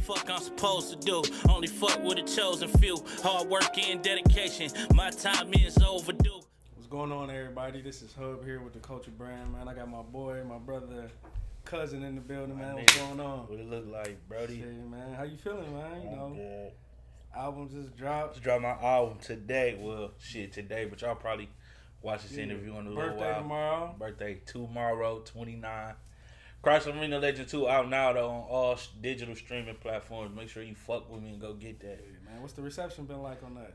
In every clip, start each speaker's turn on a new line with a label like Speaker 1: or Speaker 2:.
Speaker 1: fuck I'm supposed to do. Only fuck with a chosen few. Hard work and dedication. My time is overdue.
Speaker 2: What's going on, everybody? This is Hubb here with the Culture Brand, man. I got my boy, my brother, cousin in the building, man. What's going on?
Speaker 3: What it look like, Brody?
Speaker 2: Shit, man. How you feeling, man? You know,
Speaker 3: good.
Speaker 2: album just dropped.
Speaker 3: Just dropped my album today. Well, shit, today, but y'all probably watch this interview in a little
Speaker 2: Birthday
Speaker 3: while.
Speaker 2: tomorrow.
Speaker 3: Birthday tomorrow, 29. Crisler Arena Legend 2 out now, though, on all digital streaming platforms. Make sure you fuck with me and go get that.
Speaker 2: Hey, man, what's the reception been like on that?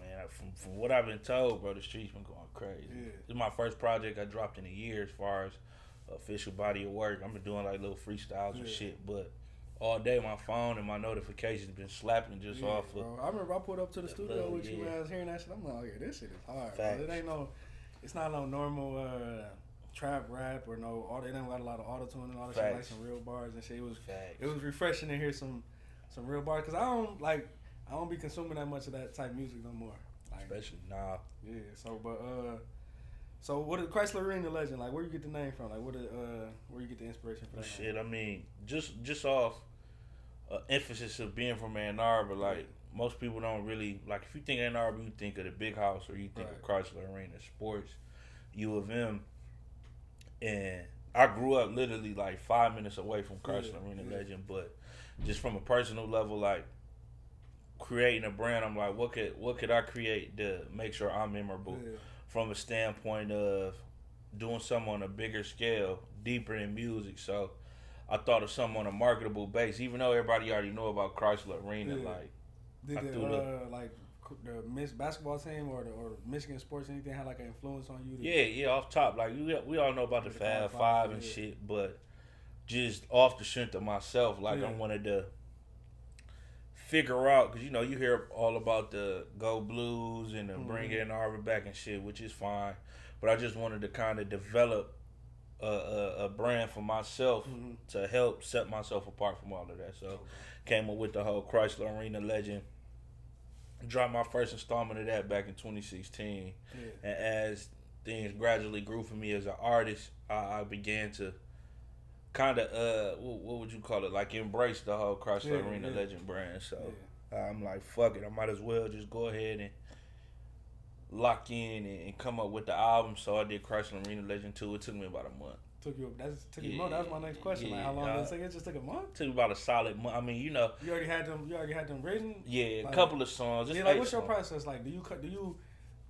Speaker 3: Man, from what I've been told, bro, the streets been going crazy.
Speaker 2: Yeah.
Speaker 3: This is my first project I dropped in a year as far as official body of work. I've been doing like little freestyles and shit, but all day my phone and my notifications been slapping just off of.
Speaker 2: Bro. I remember I pulled up to the studio with you, man. I was hearing that shit. I'm like, oh, yeah, this shit is hard. Bro. It ain't it's not no normal trap rap or it ain't got a lot of auto tune and all that shit, like some real bars and shit. It was refreshing to hear some real bars, because I don't be consuming that much of that type of music no more. Like,
Speaker 3: especially now.
Speaker 2: Yeah. So what is Crisler Arena Legend? Like, where you get the name from? Like, where you get the inspiration from?
Speaker 3: Shit, I mean, just off emphasis of being from Ann Arbor, like most people don't really like. If you think Ann Arbor, you think of the big house, or you think of Crisler Arena Sports, U of M. And I grew up literally like 5 minutes away from Crisler Arena Legend, but just from a personal level, like creating a brand, I'm like, what could I create to make sure I'm memorable from a standpoint of doing something on a bigger scale, deeper in music. So I thought of something on a marketable base, even though everybody already know about Crisler Arena. Like, the Miss basketball team or Michigan sports, anything had like an influence on you? Yeah, off top. Like we all know about the Fab Five and shit, but just off the strength of myself, like I wanted to figure out, because you hear all about the Go Blues and the bring Ann Arbor back and shit, which is fine, but I just wanted to kind of develop a brand for myself to help set myself apart from all of that. So came up with the whole Crisler Arena Legend. Dropped my first installment of that back in 2016, and as things gradually grew for me as an artist, I began to kind of what would you call it, like embrace the whole Crisler Arena Legend brand. So I'm like, fuck it, I might as well just go ahead and lock in and come up with the album. So I did Crisler Arena Legend 2. It took me about a month.
Speaker 2: Took you a month. That was my next question. Like, how long did it take? It just took a month?
Speaker 3: Took about a solid month. I mean, you already had
Speaker 2: them written?
Speaker 3: Yeah, like, a couple of songs.
Speaker 2: Like, what's your process like? Do you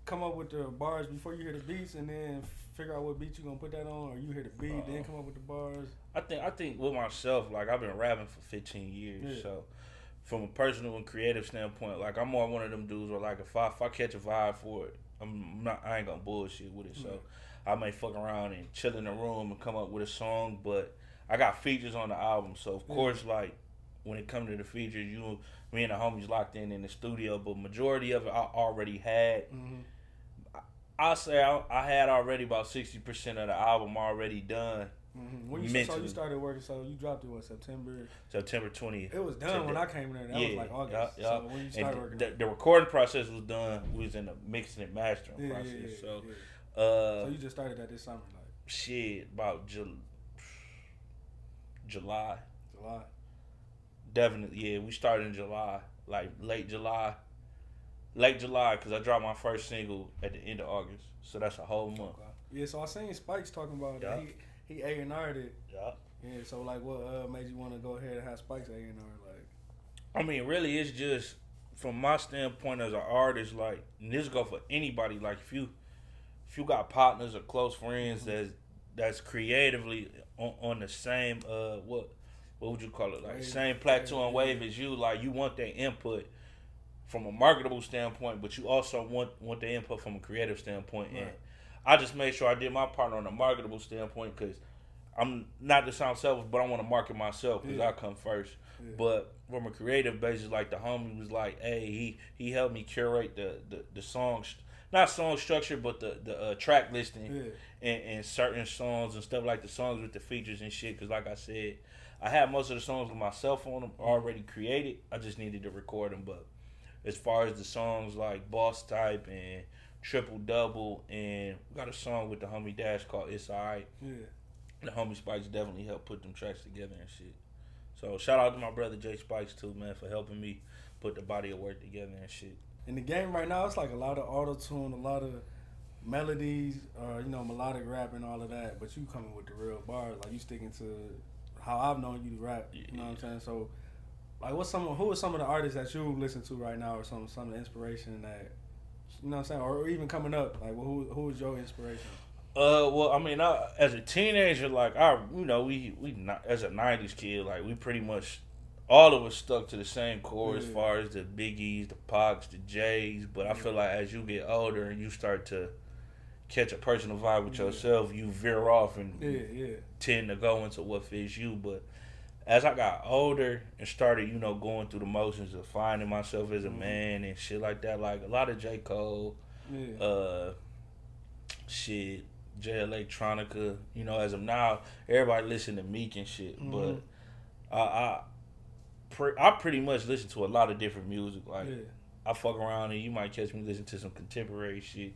Speaker 2: come up with the bars before you hear the beats and then figure out what beat you gonna put that on, or you hear the beat then come up with the bars?
Speaker 3: I think with myself, like, I've been rapping for 15 years, so from a personal and creative standpoint, like, I'm more one of them dudes where, like, if I catch a vibe for it, I ain't gonna bullshit with it. So I may fuck around and chill in the room and come up with a song, but I got features on the album. So of course, like, when it comes to the features, me and the homies locked in the studio, but majority of it I already had. I'll say I had already about 60% of the album already done.
Speaker 2: When you started working, so you dropped it
Speaker 3: September 20th.
Speaker 2: It was done when I came in there. That was like August. So when you started working,
Speaker 3: the recording process was done. We was in the mixing and mastering process. So
Speaker 2: you just started that this summer, like?
Speaker 3: Shit, about July. Definitely, yeah. We started in July, like late July, because I dropped my first single at the end of August. So that's a whole month.
Speaker 2: Okay. Yeah, so I seen Spike's talking about that. He A&R'd it. Yeah. Yeah, so like what made you want to go ahead and have Spike's A&R? Like,
Speaker 3: I mean, really, it's just from my standpoint as an artist, like, and this go for anybody, like, if you got partners or close friends that's creatively on the same what would you call it, like same plateau and wave as you, like, you want their input from a marketable standpoint, but you also want the input from a creative standpoint. And I just made sure I did my part on a marketable standpoint, because I'm not to sound selfish, but I want to market myself because I come first. But from a creative basis, like, the homie was like, hey, he helped me curate the songs. Not song structure, but the track listing and certain songs and stuff, like the songs with the features and shit. Because like I said, I had most of the songs with myself on them already created. I just needed to record them. But as far as the songs like Boss Type and Triple Double, and we got a song with the homie Dash called It's Alright. Yeah. The homie Spikes definitely helped put them tracks together and shit. So shout out to my brother Jay Spikes too, man, for helping me put the body of work together and shit.
Speaker 2: In the game right now, it's like a lot of auto-tune, a lot of melodies, melodic rap and all of that, but you coming with the real bars, like you sticking to how I've known you to rap, you know what I'm saying? So, like, who are some of the artists that you listen to right now, or some of the inspiration that, you know what I'm saying, or even coming up, like, who is your inspiration?
Speaker 3: Well, I mean, as a teenager, like, we not, as a 90s kid, like, we pretty much, all of us stuck to the same core as far as the Biggies, the Pacs, the Jays, but I feel like as you get older and you start to catch a personal vibe with yourself, you veer off and tend to go into what fits you. But as I got older and started, going through the motions of finding myself as a man and shit like that, like a lot of J. Cole, J Electronica, as of now, everybody listen to Meek and shit. But I pretty much listen to a lot of different music. Like, I fuck around and you might catch me listen to some contemporary shit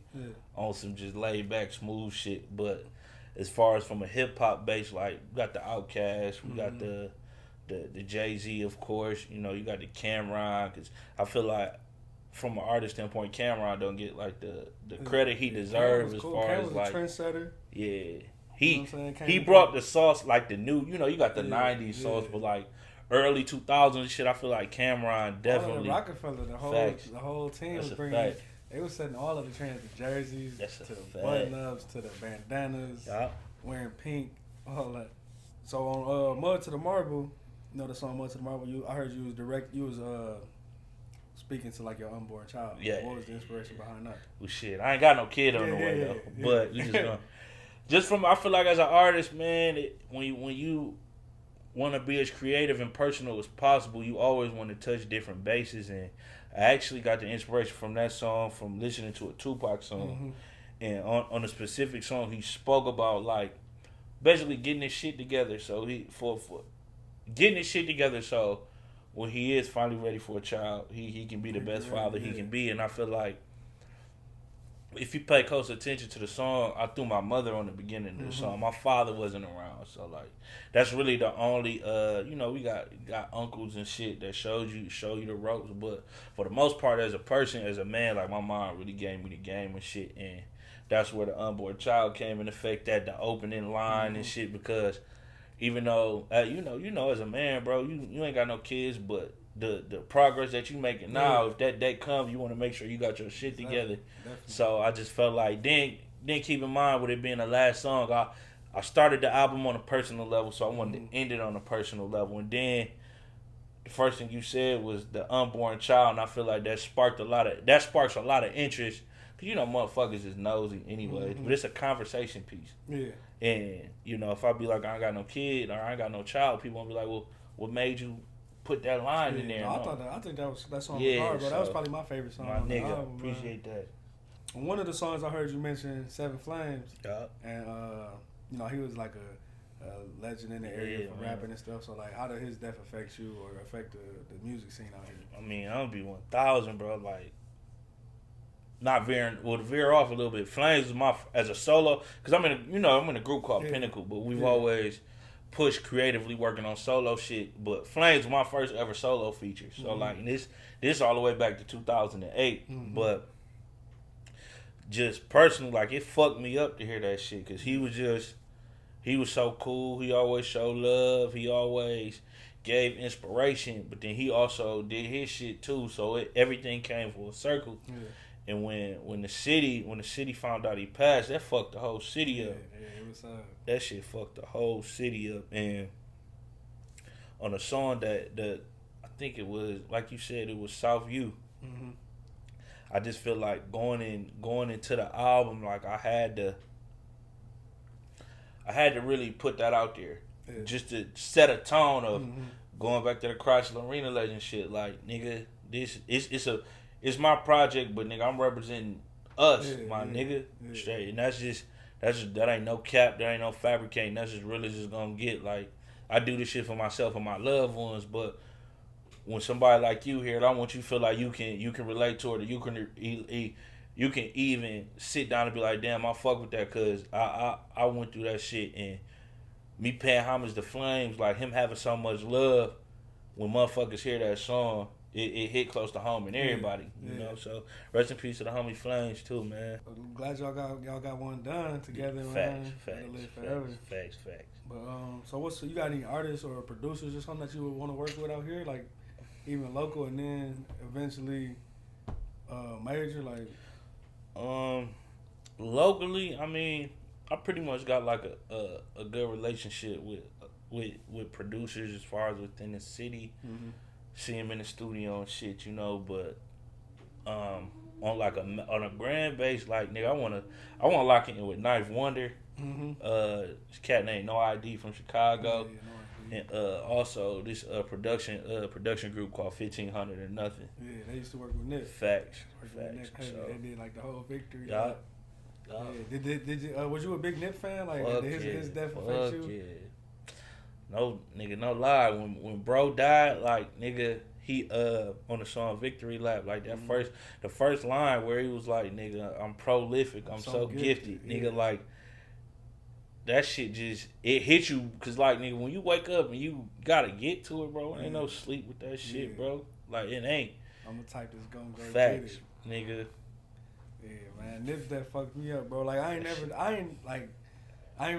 Speaker 3: on some just laid back smooth shit. But as far as from a hip hop base, like, we got the Outkast, we got the Jay-Z, of course. You got the Cameron, because I feel like from an artist standpoint, Cameron don't get like the credit he deserves as far as like
Speaker 2: trendsetter.
Speaker 3: Yeah, he brought the sauce, like the new. You got the '90s sauce, but like early 2000s shit, I feel like Cameron definitely.
Speaker 2: The Rockefeller, the whole team was bringing. They was setting all of the trends, the jerseys, to the button-ups, to the bandanas, wearing pink, all that. So on Mud to the Marble, the song Mud to the Marble, I heard you was speaking to like your unborn child.
Speaker 3: Yeah.
Speaker 2: What was the inspiration behind that?
Speaker 3: Well, shit, I ain't got no kid on the way though. But you I feel like as an artist, man, when you want to be as creative and personal as possible, you always want to touch different bases. And I actually got the inspiration from that song from listening to a Tupac song. And on a specific song, he spoke about like basically getting his shit together. So getting his shit together so when he is finally ready for a child, he can be the best father he can be. And I feel like if you pay close attention to the song, I threw my mother on the beginning of the song. My father wasn't around, so like that's really the only we got uncles and shit that show you the ropes. But for the most part, as a person, as a man, like my mom really gave me the game and shit, and that's where the unborn child came in effect at the opening line and shit. Because even though as a man, bro, you ain't got no kids, but the progress that you making now, if that day comes, you want to make sure you got your shit together. Definitely. So I just felt like then keep in mind with it being the last song, I started the album on a personal level, so I wanted to end it on a personal level. And then the first thing you said was the unborn child, and I feel like that sparks a lot of interest. Cause motherfuckers is nosy anyways, but it's a conversation piece. Yeah. And if I be like I ain't got no kid or I ain't got no child, people gonna be like, well, what made you put that line in there?
Speaker 2: No, I think that song was hard, bro. That was probably my favorite song.
Speaker 3: My nigga, album, appreciate that.
Speaker 2: One of the songs I heard you mention, Seven Flames. Yeah. And he was like a legend in the area for rapping and stuff. So like, how did his death affect you or affect the music scene out here?
Speaker 3: I mean, I'm gonna be 1,000, bro. Like, not veer off a little bit. Flames is as a solo, because I'm in a group called Pinnacle, but we've always pushed creatively working on solo shit. But Flames was my first ever solo feature. So like this all the way back to 2008. But just personally, like, it fucked me up to hear that shit, because he was so cool. He always showed love. He always gave inspiration, but then he also did his shit too. So everything came full circle. Yeah. And when the city found out he passed, that fucked the whole city up. Yeah, it was that shit fucked the whole city up. And on a song that I think it was, like you said, it was South U. I just feel like going into the album, like I had to really put that out there, just to set a tone of going back to the Crisler Arena Legend shit. Like, nigga, this it's my project, but nigga, I'm representing us, nigga, straight. And that ain't no cap, that ain't no fabricating. That's just really just gonna get. Like, I do this shit for myself and my loved ones, but when somebody like you here, I want you to feel like you can relate to it, or you can even sit down and be like, damn, I fuck with that, cause I went through that shit, and me paying homage to Flames, like him having so much love, when motherfuckers hear that song, it hit close to home and everybody, you know. So rest in peace to the homie Flames too, man.
Speaker 2: I'm glad y'all got one done together,
Speaker 3: man. Facts.
Speaker 2: But so you got any artists or producers or something that you would want to work with out here, like even local and then eventually major, like?
Speaker 3: Locally, I mean, I pretty much got like a good relationship with producers as far as within the city. Mm-hmm. See him in the studio and shit, you know. But on a grand base, like nigga, I wanna lock in with Knife Wonder. Mm-hmm. This cat named No ID from Chicago. Yeah, and also this production group called 1500 or Nothing.
Speaker 2: Yeah, they used to work with Nick.
Speaker 3: Facts.
Speaker 2: So, they did like the whole Victory.
Speaker 3: Yeah.
Speaker 2: Yeah. Did you was you a big Nip fan? Like his death affect you?
Speaker 3: Yeah. No nigga, no lie. When bro died, like nigga, he on the song Victory Lap, like that the first line where he was like, nigga, I'm prolific, I'm so gifted. Yeah. Nigga, like that shit just it hit you because like nigga, when you wake up and you gotta get to it, bro, ain't no sleep with that shit, bro. Like it ain't.
Speaker 2: I'm the type that's gonna go
Speaker 3: facts,
Speaker 2: get it.
Speaker 3: Nigga.
Speaker 2: Yeah, man, Nip that fucked me up, bro. Like I ain't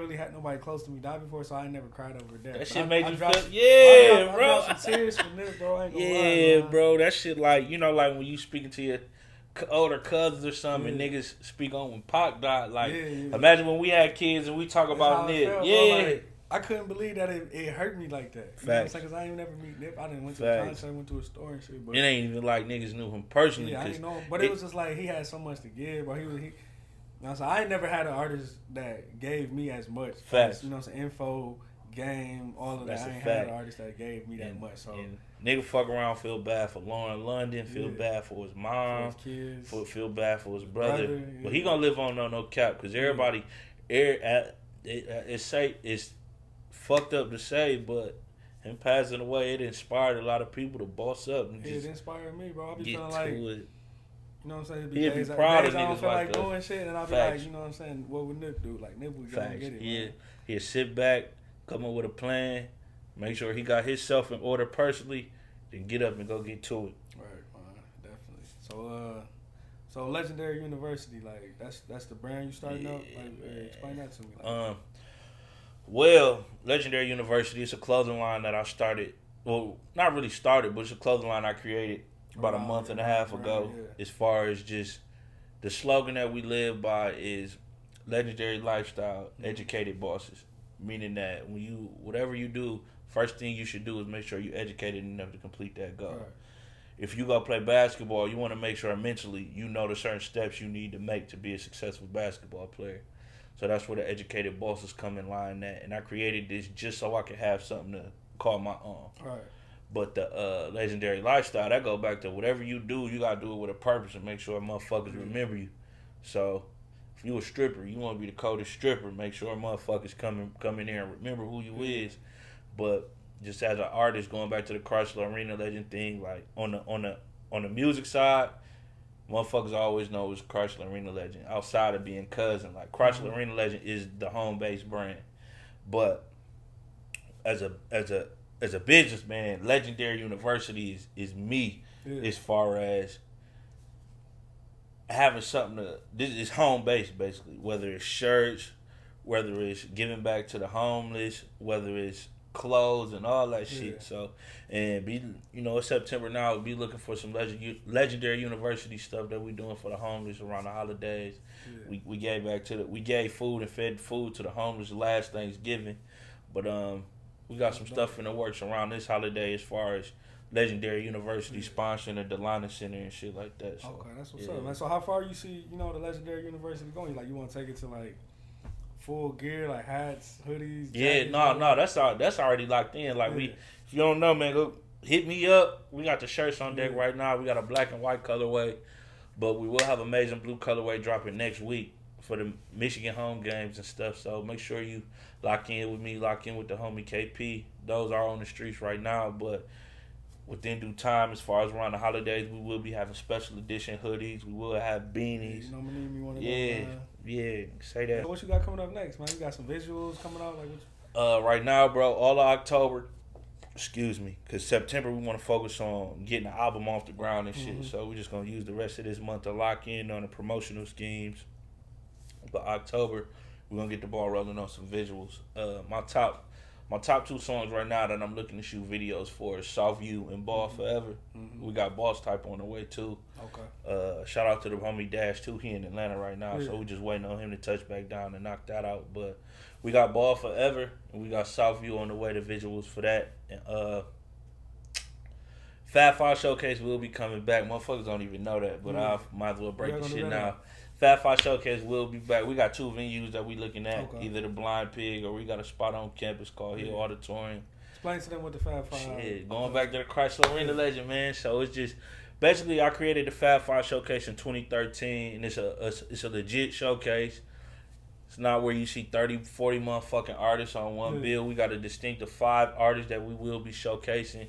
Speaker 2: really had nobody close to me die before, so I ain't never cried over that.
Speaker 3: That shit made you feel, yeah, bro.
Speaker 2: I dropped some tears for Nip, bro. I ain't gonna lie, man.
Speaker 3: Bro. That shit, like you know, like when you speaking to your older cousins or something, and niggas speak on when Pac died. Like, imagine when we had kids and we talk about Nip.
Speaker 2: Felt, like, I couldn't believe that it hurt me like that. You know what I'm saying? Because I ain't never meet Nip. I didn't went to a concert, went to a store and shit. But
Speaker 3: it ain't even like niggas knew him personally.
Speaker 2: Yeah, I didn't know him. But it was just like he had so much to give, bro. I ain't never had an artist that gave me as much.
Speaker 3: Facts.
Speaker 2: You know what I'm saying? Info, game, all of that. I ain't had an artist that gave me that much. So
Speaker 3: nigga fuck around, feel bad for Lauren London, feel bad for his mom,
Speaker 2: for his
Speaker 3: kids, feel bad for his brother. But he gonna live on no cap because everybody, it's fucked up to say, but him passing away, it inspired a lot of people to boss up and just
Speaker 2: it inspired me, bro. I be feeling
Speaker 3: like,
Speaker 2: you know what I'm saying?
Speaker 3: He'd be proud of niggas
Speaker 2: I don't feel like
Speaker 3: that.
Speaker 2: doing shit, and I'll be like, you know what I'm saying? What would Nip do? Like Nip would go and get it.
Speaker 3: Yeah, he'd sit back, come up with a plan, make sure he got himself in order personally, then get up and go get to it.
Speaker 2: Right, definitely. So Legendary University, like that's the brand you starting up. Like, explain that to me. Like.
Speaker 3: Well, Legendary University is a clothing line that I started. Well, not really started, but it's a clothing line I created about a month and a half ago. As far as just the slogan that we live by is legendary lifestyle, educated bosses. Meaning that whatever you do, first thing you should do is make sure you're educated enough to complete that goal. Right. If you go play basketball, you want to make sure mentally you know the certain steps you need to make to be a successful basketball player. So that's where the educated bosses come in line at. And I created this just so I could have something to call my own. Right. But the legendary lifestyle, that go back to whatever you do, you got to do it with a purpose and make sure motherfuckers remember you. So if you a stripper, you want to be the coldest stripper, make sure motherfuckers come in there and remember who you is. But just as an artist, going back to the Crisler Arena Legend thing, like on the music side, motherfuckers always know it's Crisler Arena Legend. Outside of being cousin, like Crisler Arena Legend is the home base brand. But as a businessman, Legendary University is me as far as having something this is home base basically. Whether it's shirts, whether it's giving back to the homeless, whether it's clothes and all that shit. So, and it's September now. We'll be looking for some Legendary University stuff that we doing for the homeless around the holidays. Yeah. We gave back we gave food and fed food to the homeless last Thanksgiving, but we got some stuff in the works around this holiday as far as Legendary University sponsoring the Delana Center and shit like that. So,
Speaker 2: okay, that's what's up, man. So how far you see the Legendary University going? Like you want to take it to like full gear, like hats, hoodies?
Speaker 3: Yeah, no, that's already locked in. Like if you don't know, man, go hit me up. We got the shirts on deck right now. We got a black and white colorway, but we will have amazing blue colorway dropping next week for the Michigan home games and stuff. So make sure you lock in with me, lock in with the homie KP. Those are on the streets right now, but within due time, as far as around the holidays, we will be having special edition hoodies. We will have beanies.
Speaker 2: You know me one of
Speaker 3: yeah, say that.
Speaker 2: So what you got coming up next, man? You got some visuals coming out? Like
Speaker 3: Right now, bro, all of October, because September we want to focus on getting the album off the ground and shit. So we're just going to use the rest of this month to lock in on the promotional schemes. But October, we're going to get the ball rolling on some visuals. My top 2 songs right now that I'm looking to shoot videos for is Southview and Ball Forever. We got Boss Type on the way too.
Speaker 2: Okay.
Speaker 3: Shout out to the homie Dash too. He in Atlanta right now, so we just waiting on him to touch back down and knock that out. But we got Ball Forever and we got Southview on the way to visuals for that. And Fat Five Showcase will be coming back. Motherfuckers don't even know that, but I might as well break the shit now. Fat Five Showcase will be back. We got 2 venues that we looking at, either the Blind Pig or we got a spot on campus called Hill Auditorium.
Speaker 2: Explain to them what the Fat Five.
Speaker 3: Shit, going back to the Crisler Arena Legend, man. So it's just basically I created the Fat Five Showcase in 2013, and it's a legit showcase. It's not where you see 30, 40 motherfucking artists on one bill. We got a distinctive 5 artists that we will be showcasing.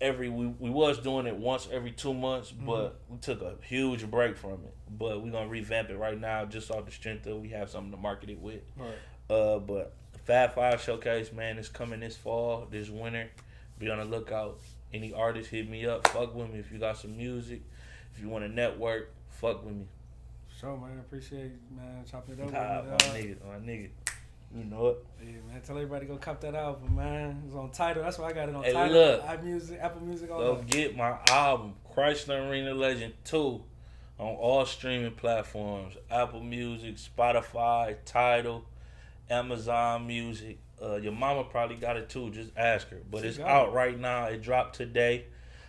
Speaker 3: We was doing it once every 2 months, but we took a huge break from it. But we're gonna revamp it right now, just off the strength of we have something to market it with.
Speaker 2: Right.
Speaker 3: But the Fat Five Showcase, man, is coming this fall, this winter. Be on the lookout. Any artists, hit me up. Fuck with me if you got some music. If you want to network, fuck with me.
Speaker 2: Sure, man. Appreciate you, man. Chopping it up.
Speaker 3: My nigga. You know it.
Speaker 2: Yeah, man. Tell everybody to go cop that album, man. It's on Tidal. That's why I got it on
Speaker 3: Hey,
Speaker 2: Tidal.
Speaker 3: look.
Speaker 2: iMusic, Apple Music, all
Speaker 3: Go
Speaker 2: that.
Speaker 3: get my album, Crisler Arena Legend 2, on all streaming platforms. Apple Music, Spotify, Tidal, Amazon Music. Your mama probably got it too. Just ask her. But it's out right now. It dropped today,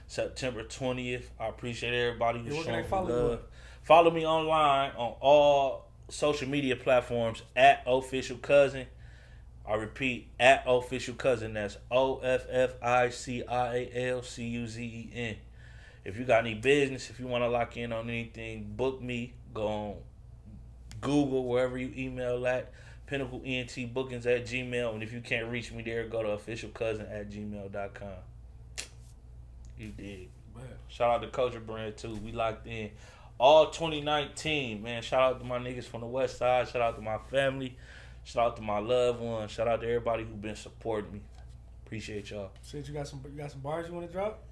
Speaker 3: September 20th. I appreciate everybody who's showing me love. Follow me online on all social media platforms at Official Cousin. I repeat, at Official Cousin. That's OFFICIALCUZEN. If you got any business, if you want to lock in on anything, book me. Go on Google, wherever you email at, Pinnacle ENT bookings at Gmail. And if you can't reach me there, go to officialcousin@gmail.com. You dig. Man. Shout out to Culture Brand too. We locked in all 2019, man. Shout out to my niggas from the West Side. Shout out to my family. Shout out to my loved ones. Shout out to everybody who been supporting me. Appreciate y'all.
Speaker 2: Shit, you got some bars you want to drop?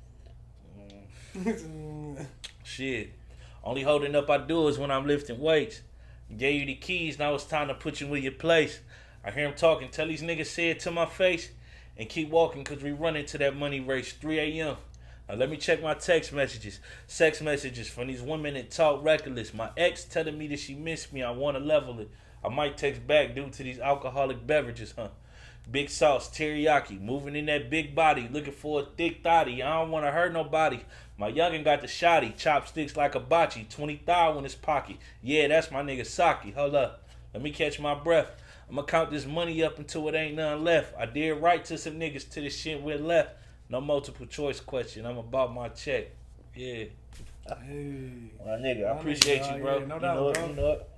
Speaker 3: Shit. Only holding up I do is when I'm lifting weights. Gave you the keys, now it's time to put you in your place. I hear him talking. Tell these niggas say it to my face and keep walking, because we run into that money race 3 a.m. Now let me check my text messages. Sex messages from these women that talk reckless. My ex telling me that she missed me. I want to level it. I might text back due to these alcoholic beverages, huh? Big sauce, teriyaki, moving in that big body, looking for a thick thotty. I don't want to hurt nobody. My youngin' got the shotty, chopsticks like a bocce, 20,000 in his pocket. Yeah, that's my nigga Saki. Hold up, let me catch my breath. I'ma count this money up until it ain't none left. I did right to some niggas till this shit went left. No multiple choice question. I'm about my check. Yeah.
Speaker 2: Hey.
Speaker 3: My nigga, I appreciate you, bro.
Speaker 2: Yeah, no doubt,
Speaker 3: You know it.